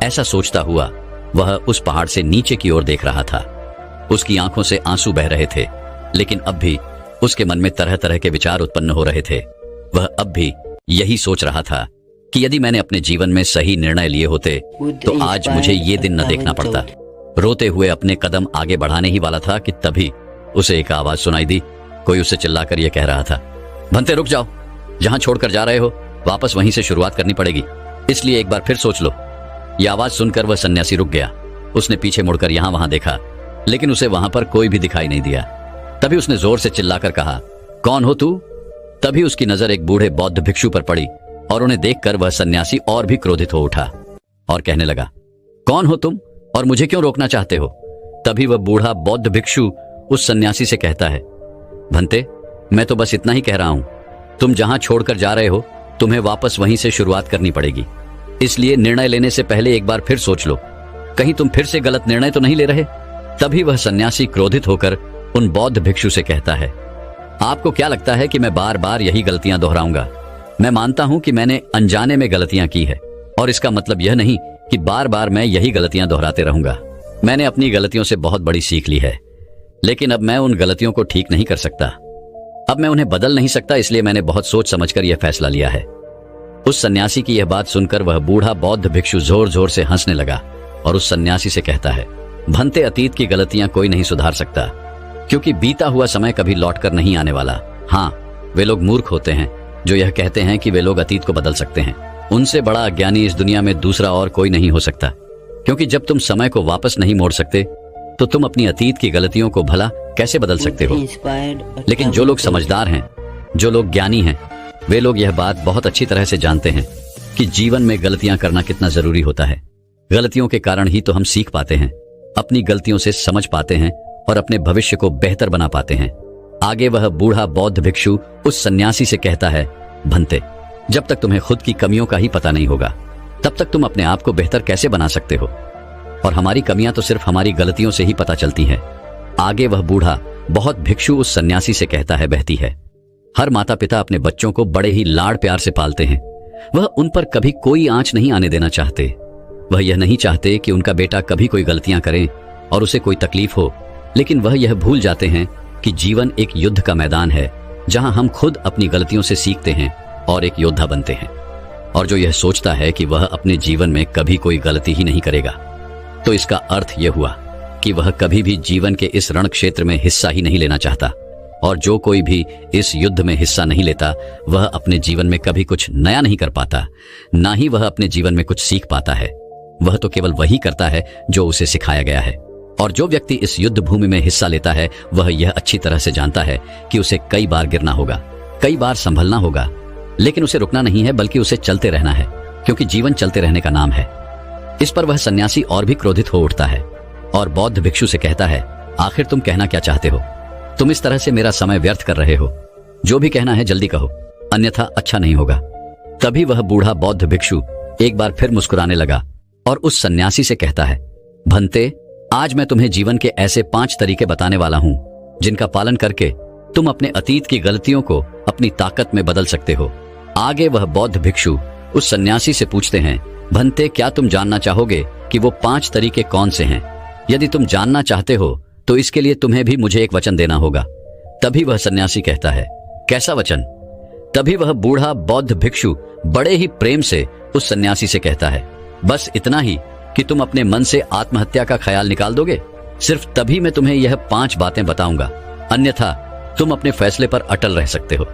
ऐसा सोचता हुआ वह उस पहाड़ से नीचे की ओर देख रहा था। उसकी आंखों से आंसू बह रहे थे, लेकिन अब भी उसके मन में तरह तरह के विचार उत्पन्न हो रहे थे। वह अब भी यही सोच रहा था कि यदि मैंने अपने जीवन में सही निर्णय लिए होते तो आज मुझे ये दिन न देखना पड़ता। रोते हुए अपने कदम आगे बढ़ाने ही वाला था कि तभी उसे एक आवाज सुनाई दी। कोई उसे चिल्लाकर यह कह रहा था, भंते रुक जाओ, जहां छोड़कर जा रहे हो वापस वहीं से शुरुआत करनी पड़ेगी, इसलिए एक बार फिर सोच लो। यह आवाज सुनकर वह सन्यासी रुक गया। उसने पीछे मुड़कर यहां वहां देखा, लेकिन उसे वहां पर कोई भी दिखाई नहीं दिया। तभी उसने जोर से चिल्लाकर कहा, कौन हो तू? तभी उसकी नजर एक बूढ़े बौद्ध भिक्षु पर पड़ी और उन्हें देखकर वह सन्यासी और भी क्रोधित हो उठा और कहने लगा, कौन हो तुम और मुझे क्यों रोकना चाहते हो? तभी वह बूढ़ा बौद्ध भिक्षु उस सन्यासी से कहता है, भंते मैं तो बस इतना ही कह रहा हूं, तुम जहां छोड़कर जा रहे हो तुम्हें वापस वहीं से शुरुआत करनी पड़ेगी, इसलिए निर्णय लेने से पहले एक बार फिर सोच लो, कहीं तुम फिर से गलत निर्णय तो नहीं ले रहे। तभी वह सन्यासी क्रोधित होकर उन बौद्ध भिक्षु से कहता है, आपको क्या लगता है कि मैं बार बार यही गलतियां दोहराऊंगा? मैं मानता हूं कि मैंने अनजाने में गलतियां की है और इसका मतलब यह नहीं कि बार बार मैं यही गलतियां दोहराते रहूंगा। मैंने अपनी गलतियों से बहुत बड़ी सीख ली है, लेकिन अब मैं उन गलतियों को ठीक नहीं कर सकता। अब मैं उन्हें बदल नहीं सकता, इसलिए मैंने बहुत सोच समझकर यह फैसला लिया है। उस सन्यासी की यह बात सुनकर वह बूढ़ा बौद्ध भिक्षु जोर जोर से हंसने लगा और उस सन्यासी से कहता है, भंते अतीत की गलतियां कोई नहीं सुधार सकता, क्योंकि बीता हुआ समय कभी लौटकर नहीं आने वाला। हाँ, वे लोग मूर्ख होते हैं जो यह कहते हैं कि वे लोग अतीत को बदल सकते हैं। उनसे बड़ा अज्ञानी इस दुनिया में दूसरा और कोई नहीं हो सकता, क्योंकि जब तुम समय को वापस नहीं मोड़ सकते तो तुम अपनी अतीत की गलतियों को भला कैसे बदल सकते हो? लेकिन जो लोग समझदार हैं, जो लोग ज्ञानी हैं, वे लोग यह बात बहुत अच्छी तरह से जानते हैं कि जीवन में गलतियां करना कितना जरूरी होता है। गलतियों के कारण ही तो हम सीख पाते हैं, अपनी गलतियों से समझ पाते हैं और अपने भविष्य को बेहतर बना पाते हैं। आगे वह बूढ़ा बौद्ध भिक्षु उस सन्यासी से कहता है, भंते जब तक तुम्हें खुद की कमियों का ही पता नहीं होगा तब तक तुम अपने आप को बेहतर कैसे बना सकते हो? और हमारी कमियां तो सिर्फ हमारी गलतियों से ही पता चलती हैं। आगे वह बूढ़ा बहुत भिक्षु उस सन्यासी से कहता है, बहती है, हर माता पिता अपने बच्चों को बड़े ही लाड़ प्यार से पालते हैं। वह उन पर कभी कोई आंच नहीं आने देना चाहते। वह यह नहीं चाहते कि उनका बेटा कभी कोई गलतियां करे और उसे कोई तकलीफ हो, लेकिन वह यह भूल जाते हैं कि जीवन एक युद्ध का मैदान है जहां हम खुद अपनी गलतियों से सीखते हैं और एक योद्धा बनते हैं। और जो यह सोचता है कि वह अपने जीवन में कभी कोई गलती ही नहीं करेगा, तो इसका अर्थ यह हुआ कि वह कभी भी जीवन के इस रण क्षेत्र में हिस्सा ही नहीं लेना चाहता, और जो कोई भी इस युद्ध में हिस्सा नहीं लेता वह अपने जीवन में कभी कुछ नया नहीं कर पाता, ना ही वह अपने जीवन में कुछ सीख पाता है। वह तो केवल वही करता है जो उसे सिखाया गया है। और जो व्यक्ति इस युद्ध भूमि में हिस्सा लेता है वह यह अच्छी तरह से जानता है कि उसे कई बार गिरना होगा, कई बार संभलना होगा, लेकिन उसे रुकना नहीं है बल्कि उसे चलते रहना है, क्योंकि जीवन चलते रहने का नाम है। इस पर वह सन्यासी और भी क्रोधित हो उठता है और बौद्ध भिक्षु से कहता है, आखिर तुम कहना क्या चाहते हो? तुम इस तरह से मेरा समय व्यर्थ कर रहे हो। जो भी कहना है जल्दी कहो, अन्यथा अच्छा नहीं होगा। तभी वह बूढ़ा बौद्ध भिक्षु एक बार फिर मुस्कुराने लगा और उस सन्यासी से कहता है, भंते, आज मैं तुम्हें जीवन के ऐसे 5 तरीके बताने वाला हूं जिनका पालन करके तुम अपने अतीत की गलतियों को अपनी ताकत में बदल सकते हो। आगे वह बौद्ध भिक्षु उस सन्यासी से पूछते हैं, भंते, क्या तुम जानना चाहोगे कि वो 5 तरीके कौन से हैं? यदि तुम जानना चाहते हो तो इसके लिए तुम्हें भी मुझे एक वचन देना होगा। तभी वह सन्यासी कहता है, कैसा वचन? तभी वह बूढ़ा बौद्ध भिक्षु बड़े ही प्रेम से उस सन्यासी से कहता है, बस इतना ही कि तुम अपने मन से आत्महत्या का ख्याल निकाल दोगे। सिर्फ तभी मैं तुम्हें यह 5 बातें बताऊंगा, अन्यथा तुम अपने फैसले पर अटल रह सकते हो।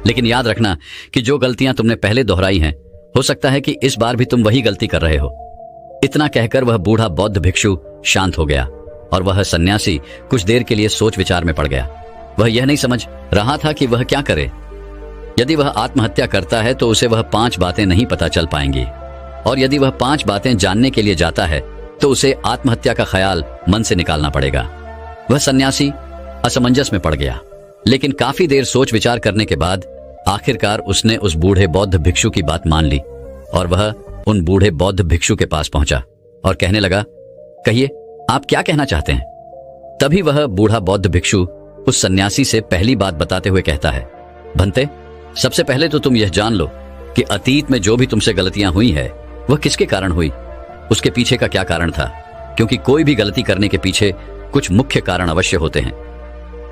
लेकिन याद रखना कि जो गलतियां तुमने पहले दोहराई हैं, हो सकता है कि इस बार भी तुम वही गलती कर रहे हो। इतना कहकर वह बूढ़ा बौद्ध भिक्षु शांत हो गया और वह सन्यासी कुछ देर के लिए सोच विचार में पड़ गया। वह यह नहीं समझ रहा था कि वह क्या करे। यदि वह आत्महत्या करता है तो उसे वह 5 बातें नहीं पता चल पाएंगी, और यदि वह 5 बातें जानने के लिए जाता है तो उसे आत्महत्या का ख्याल मन से निकालना पड़ेगा। वह सन्यासी असमंजस में पड़ गया, लेकिन काफी देर सोच विचार करने के बाद आखिरकार उसने उस बूढ़े बौद्ध भिक्षु की बात मान ली और वह उन बूढ़े बौद्ध भिक्षु के पास पहुंचा और कहने लगा, कहिए, आप क्या कहना चाहते हैं? तभी वह बूढ़ा बौद्ध भिक्षु उस सन्यासी से पहली बात बताते हुए कहता है, भंते, सबसे पहले तो तुम यह जान लो कि अतीत में जो भी तुमसे गलतियां हुई है वह किसके कारण हुई, उसके पीछे का क्या कारण था, क्योंकि कोई भी गलती करने के पीछे कुछ मुख्य कारण अवश्य होते हैं।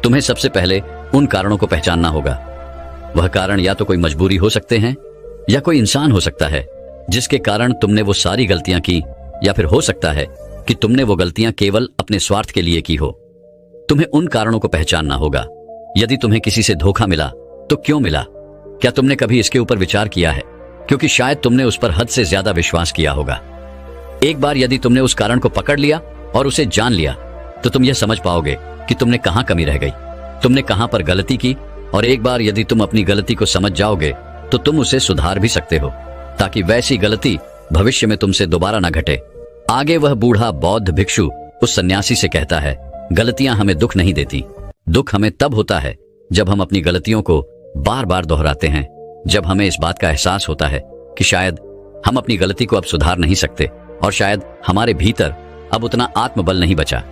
तुम्हें सबसे पहले उन कारणों को पहचानना होगा। वह कारण या तो कोई मजबूरी हो सकते हैं या कोई इंसान हो सकता है जिसके कारण तुमने वो सारी गलतियां की, या फिर हो सकता है कि तुमने वो गलतियां केवल अपने स्वार्थ के लिए की हो। तुम्हें उन कारणों को पहचानना होगा। यदि तुम्हें किसी से धोखा मिला तो क्यों मिला? क्या तुमने कभी इसके ऊपर विचार किया है? क्योंकि शायद तुमने उस पर हद से ज्यादा विश्वास किया होगा। एक बार यदि तुमने उस कारण को पकड़ लिया और उसे जान लिया तो तुम यह समझ पाओगे कि तुमने कहां कमी रह गई, तुमने कहां पर गलती की, और एक बार यदि तुम अपनी गलती को समझ जाओगे तो तुम उसे सुधार भी सकते हो, ताकि वैसी गलती भविष्य में तुमसे दोबारा ना घटे। आगे वह बूढ़ा बौद्ध भिक्षु उस सन्यासी से कहता है, गलतियां हमें दुख नहीं देती। दुख हमें तब होता है जब हम अपनी गलतियों को बार बार दोहराते हैं, जब हमें इस बात का एहसास होता है कि शायद हम अपनी गलती को अब सुधार नहीं सकते, और शायद हमारे भीतर अब उतना आत्मबल नहीं बचा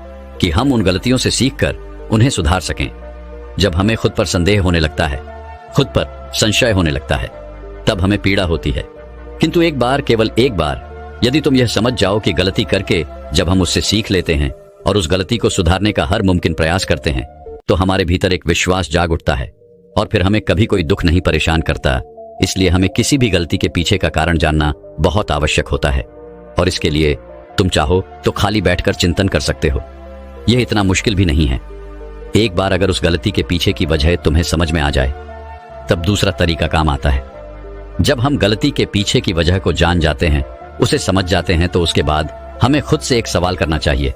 कि हम उन गलतियों से सीखकर उन्हें सुधार सकें। जब हमें खुद पर संदेह होने लगता है, खुद पर संशय होने लगता है, तब हमें पीड़ा होती है। किंतु एक बार, केवल एक बार, यदि तुम यह समझ जाओ कि गलती करके जब हम उससे सीख लेते हैं और उस गलती को सुधारने का हर मुमकिन प्रयास करते हैं, तो हमारे भीतर एक विश्वास जाग उठता है और फिर हमें कभी कोई दुख नहीं परेशान करता। इसलिए हमें किसी भी गलती के पीछे का कारण जानना बहुत आवश्यक होता है, और इसके लिए तुम चाहो तो खाली बैठकर चिंतन कर सकते हो। यह इतना मुश्किल भी नहीं है। एक बार अगर उस गलती के पीछे की वजह तुम्हें समझ में आ जाए, तब दूसरा तरीका काम आता है। जब हम गलती के पीछे की वजह को जान जाते हैं, उसे समझ जाते हैं, तो उसके बाद हमें खुद से एक सवाल करना चाहिए,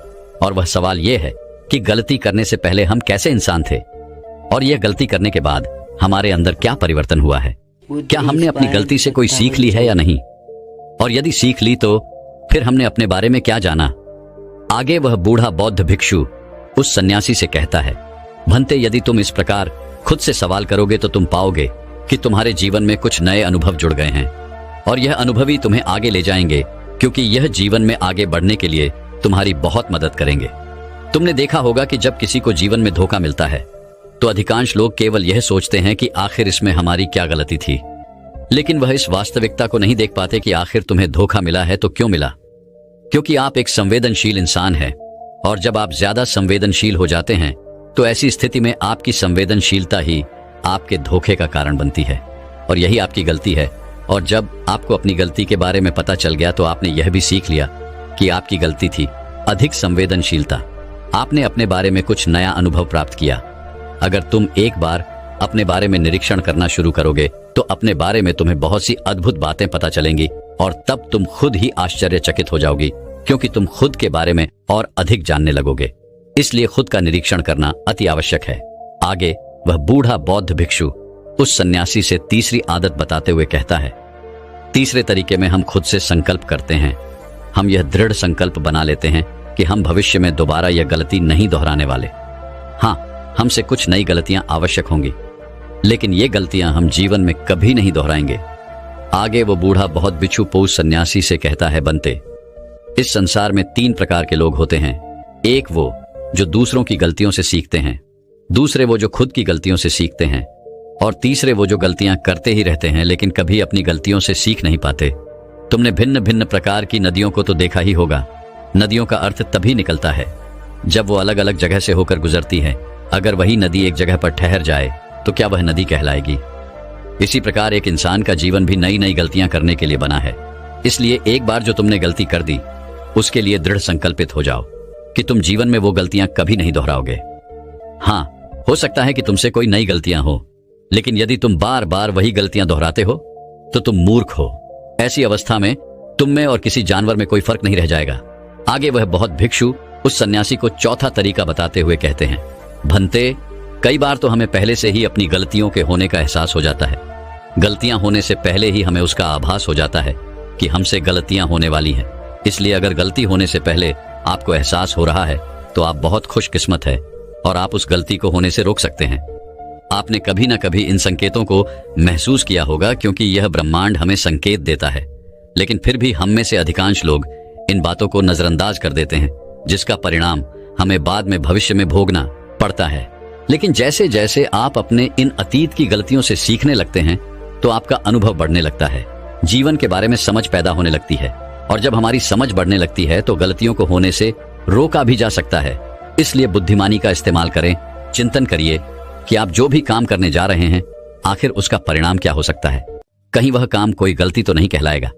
और वह सवाल यह है कि गलती करने से पहले हम कैसे इंसान थे, और यह गलती करने के बाद हमारे अंदर क्या परिवर्तन हुआ है। क्या हमने अपनी गलती से कोई सीख ली है या नहीं, और यदि सीख ली तो फिर हमने अपने बारे में क्या जाना। आगे वह बूढ़ा बौद्ध भिक्षु उस सन्यासी से कहता है, भंते, यदि तुम इस प्रकार खुद से सवाल करोगे तो तुम पाओगे कि तुम्हारे जीवन में कुछ नए अनुभव जुड़ गए हैं, और यह अनुभव ही तुम्हें आगे ले जाएंगे, क्योंकि यह जीवन में आगे बढ़ने के लिए तुम्हारी बहुत मदद करेंगे। तुमने देखा होगा कि जब किसी को जीवन में धोखा मिलता है तो अधिकांश लोग केवल यह सोचते हैं कि आखिर इसमें हमारी क्या गलती थी, लेकिन वह इस वास्तविकता को नहीं देख पाते कि आखिर तुम्हें धोखा मिला है तो क्यों मिला। क्योंकि आप एक संवेदनशील इंसान हैं, और जब आप ज्यादा संवेदनशील हो जाते हैं तो ऐसी स्थिति में आपकी संवेदनशीलता ही आपके धोखे का कारण बनती है, और यही आपकी गलती है। और जब आपको अपनी गलती के बारे में पता चल गया तो आपने यह भी सीख लिया कि आपकी गलती थी अधिक संवेदनशीलता। आपने अपने बारे में कुछ नया अनुभव प्राप्त किया। अगर तुम एक बार अपने बारे में निरीक्षण करना शुरू करोगे तो अपने बारे में तुम्हें बहुत सी अद्भुत बातें पता चलेंगी और तब तुम खुद ही आश्चर्यचकित हो जाओगी, क्योंकि तुम खुद के बारे में और अधिक जानने लगोगे। इसलिए खुद का निरीक्षण करना अति आवश्यक है। आगे वह बूढ़ा बौद्ध भिक्षु उस सन्यासी से तीसरी आदत बताते हुए कहता है, तीसरे तरीके में हम खुद से संकल्प करते हैं। हम यह दृढ़ संकल्प बना लेते हैं कि हम भविष्य में दोबारा यह गलती नहीं दोहराने वाले। हाँ, हमसे कुछ नई गलतियां आवश्यक होंगी, लेकिन ये गलतियां हम जीवन में कभी नहीं दोहराएंगे। आगे वो बूढ़ा बहुत बिच्छू पोष सन्यासी से कहता है, बनते, इस संसार में 3 प्रकार के लोग होते हैं। एक वो जो दूसरों की गलतियों से सीखते हैं, दूसरे वो जो खुद की गलतियों से सीखते हैं, और तीसरे वो जो गलतियां करते ही रहते हैं लेकिन कभी अपनी गलतियों से सीख नहीं पाते। तुमने भिन्न भिन्न प्रकार की नदियों को तो देखा ही होगा। नदियों का अर्थ तभी निकलता है जब वो अलग अलग जगह से होकर गुजरती है। अगर वही नदी एक जगह पर ठहर जाए तो क्या वह नदी कहलाएगी? इसी प्रकार एक इंसान का जीवन भी नई नई गलतियां करने के लिए बना है। इसलिए एक बार जो तुमने गलती कर दी उसके लिए दृढ़ संकल्पित हो जाओ कि तुम जीवन में वो गलतियां कभी नहीं दोहराओगे। हाँ, हो सकता है कि तुमसे कोई नई गलतियां हो, लेकिन यदि तुम बार बार वही गलतियां दोहराते हो तो तुम मूर्ख हो। ऐसी अवस्था में तुम में और किसी जानवर में कोई फर्क नहीं रह जाएगा। आगे वह बहुत भिक्षु उस सन्यासी को चौथा तरीका बताते हुए कहते हैं, भंते, कई बार तो हमें पहले से ही अपनी गलतियों के होने का एहसास हो जाता है। गलतियां होने से पहले ही हमें उसका आभास हो जाता है कि हमसे गलतियां होने वाली हैं। इसलिए अगर गलती होने से पहले आपको एहसास हो रहा है तो आप बहुत खुशकिस्मत है और आप उस गलती को होने से रोक सकते हैं। आपने कभी ना कभी इन संकेतों को महसूस किया होगा, क्योंकि यह ब्रह्मांड हमें संकेत देता है। लेकिन फिर भी हम में से अधिकांश लोग इन बातों को नजरअंदाज कर देते हैं, जिसका परिणाम हमें बाद में भविष्य में भोगना पड़ता है। लेकिन जैसे जैसे आप अपने इन अतीत की गलतियों से सीखने लगते हैं तो आपका अनुभव बढ़ने लगता है, जीवन के बारे में समझ पैदा होने लगती है, और जब हमारी समझ बढ़ने लगती है तो गलतियों को होने से रोका भी जा सकता है। इसलिए बुद्धिमानी का इस्तेमाल करें। चिंतन करिए कि आप जो भी काम करने जा रहे हैं आखिर उसका परिणाम क्या हो सकता है। कहीं वह काम कोई गलती तो नहीं कहलाएगा।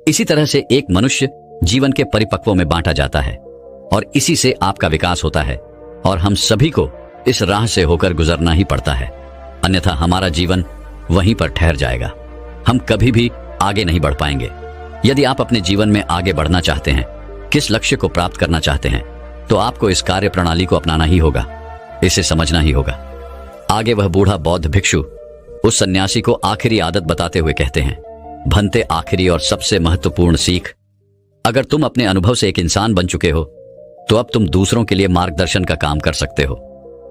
इसी तरह से एक मनुष्य जीवन के परिपक्वों में बांटा जाता है और इसी से आपका विकास होता है, और हम सभी को इस राह से होकर गुजरना ही पड़ता है, अन्यथा हमारा जीवन वहीं पर ठहर जाएगा। हम कभी भी आगे नहीं बढ़ पाएंगे। यदि आप अपने जीवन में आगे बढ़ना चाहते हैं, किस लक्ष्य को प्राप्त करना चाहते हैं, तो आपको इस कार्य प्रणाली को अपनाना ही होगा, इसे समझना ही होगा। आगे वह बूढ़ा बौद्ध भिक्षु उस सन्यासी को आखिरी आदत बताते हुए कहते हैं, भंते, आखिरी और सबसे महत्वपूर्ण सीख, अगर तुम अपने अनुभव से एक इंसान बन चुके हो तो अब तुम दूसरों के लिए मार्गदर्शन का काम कर सकते हो।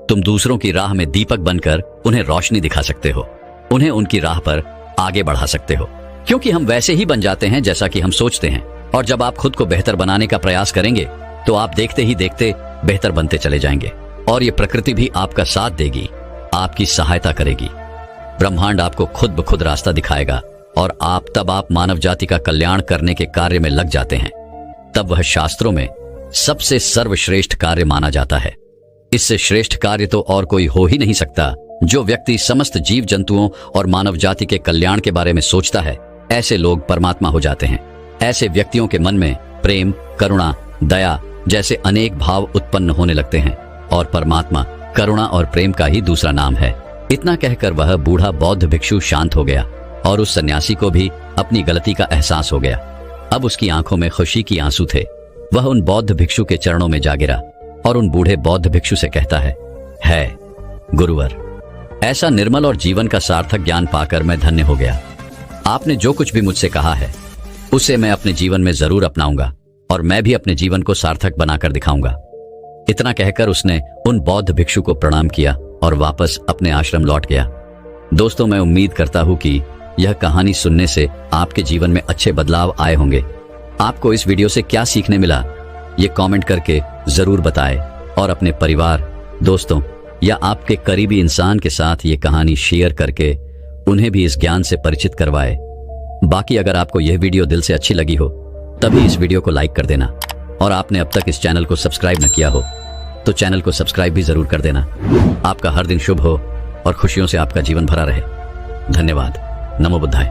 तुम दूसरों की राह में दीपक बनकर उन्हें रोशनी दिखा सकते हो, उन्हें उनकी राह पर आगे बढ़ा सकते हो, क्योंकि हम वैसे ही बन जाते हैं जैसा कि हम सोचते हैं। और जब आप खुद को बेहतर बनाने का प्रयास करेंगे तो आप देखते ही देखते बेहतर बनते चले जाएंगे, और ये प्रकृति भी आपका साथ देगी, आपकी सहायता करेगी। ब्रह्मांड आपको खुद ब खुद रास्ता दिखाएगा, और आप मानव जाति का कल्याण करने के कार्य में लग जाते हैं। तब वह शास्त्रों में सबसे सर्वश्रेष्ठ कार्य माना जाता है। इससे श्रेष्ठ कार्य तो और कोई हो ही नहीं सकता। जो व्यक्ति समस्त जीव जंतुओं और मानव जाति के कल्याण के बारे में सोचता है, ऐसे लोग परमात्मा हो जाते हैं। ऐसे व्यक्तियों के मन में प्रेम, करुणा, दया जैसे अनेक भाव उत्पन्न होने लगते हैं, और परमात्मा करुणा और प्रेम का ही दूसरा नाम है। इतना कहकर वह बूढ़ा बौद्ध भिक्षु शांत हो गया, और उस सन्यासी को भी अपनी गलती का एहसास हो गया। अब उसकी आंखों में खुशी की आंसू थे। वह उन बौद्ध भिक्षु के चरणों में जा गिरा और उन बूढ़े बौद्ध भिक्षु से कहता है गुरुवर, ऐसा निर्मल और जीवन का सार्थक ज्ञान पाकर मैं धन्य हो गया। आपने जो कुछ भी मुझसे कहा है उसे मैं अपने जीवन में जरूर अपनाऊंगा, और मैं भी अपने जीवन को सार्थक बनाकर दिखाऊंगा। इतना कहकर उसने उन बौद्ध भिक्षु को प्रणाम किया और वापस अपने आश्रम लौट गया। दोस्तों, मैं उम्मीद करता हूं कि यह कहानी सुनने से आपके जीवन में अच्छे बदलाव आए होंगे। आपको इस वीडियो से क्या सीखने मिला, ये कमेंट करके जरूर बताएं, और अपने परिवार, दोस्तों या आपके करीबी इंसान के साथ ये कहानी शेयर करके उन्हें भी इस ज्ञान से परिचित करवाएं। बाकी अगर आपको यह वीडियो दिल से अच्छी लगी हो तभी इस वीडियो को लाइक कर देना, और आपने अब तक इस चैनल को सब्सक्राइब न किया हो तो चैनल को सब्सक्राइब भी जरूर कर देना। आपका हर दिन शुभ हो और खुशियों से आपका जीवन भरा रहे। धन्यवाद। नमो बुद्धाय।